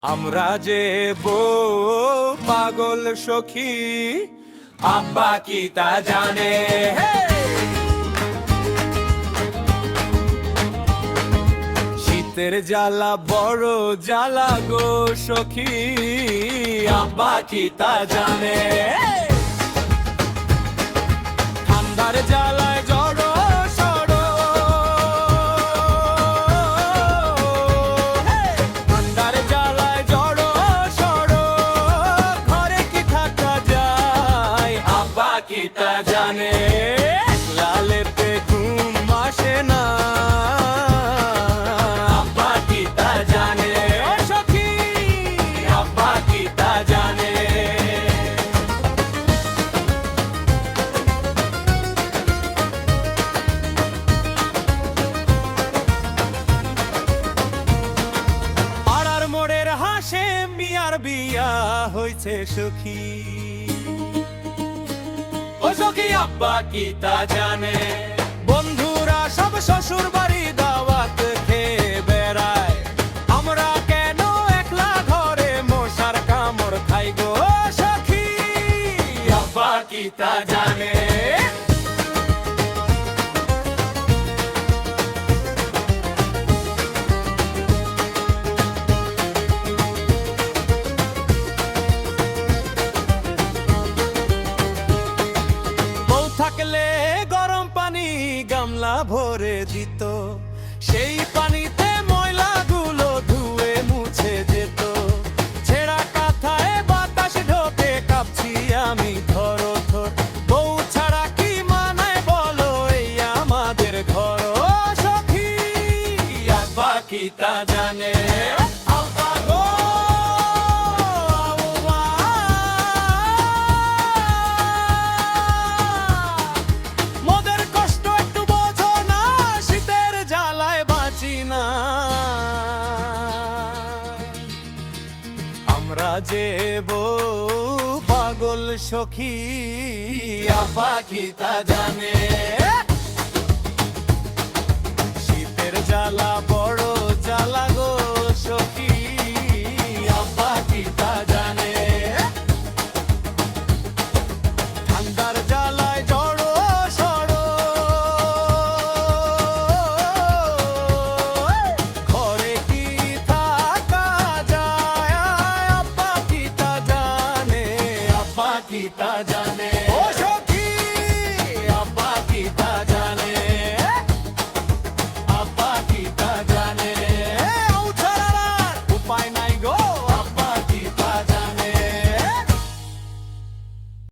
আমরা যে বউ পাগল সখী, আব্বা কি তা জানে? শীতের জ্বালা বড় জ্বালা গো সখী, আব্বা কি তা জানে? ঠান্ডার জ্বালায় জড় সড়, ঠান্ডার জ্বালায় জড় সড়, ঘরে কি থাকা যায়? আব্বা কি তা জানে? লালেতে ঘুম আসে না, আব্বা কি তা জানে? ও সখী, আব্বা কি তা জানে? পাড়ার মোড়ের হাসে মিয়ার বিয়া হইছে সখী, ও সখী আব্বা কি তা জানে? বন্ধুরা সব শ্বশুর বাড়ি দাওয়াত খেয়ে বেড়ায়, আমরা কেন একলা ঘরে মশার কামড় খাই গো সখী, আব্বা কি তা জানে? থাকলে গরম পানি গামলা ভরে দিত, সেই পানিতে ময়লাগুলো ধুয়ে মুছে যেত। ছেঁড়া কাঁথায় বাতাস ঢোকে, কাঁপছি আমি থর থর। বউ ছাড়া কি মানায় বলো এই আমাদের ঘর? ও সখী, আব্বা কি তা জানে? আব্বা গো, আমরা যে বউ পাগল সখী, আব্বা কি তা জানে? শীতের জ্বালা বড় জ্বালা গো সখী, আব্বা কি তা জানে? ঠান্ডার জ্বালায় জড় সড়, ঘরে কি থাকা যায়? আব্বা কি তা জানে? আব্বা কি তা জানে?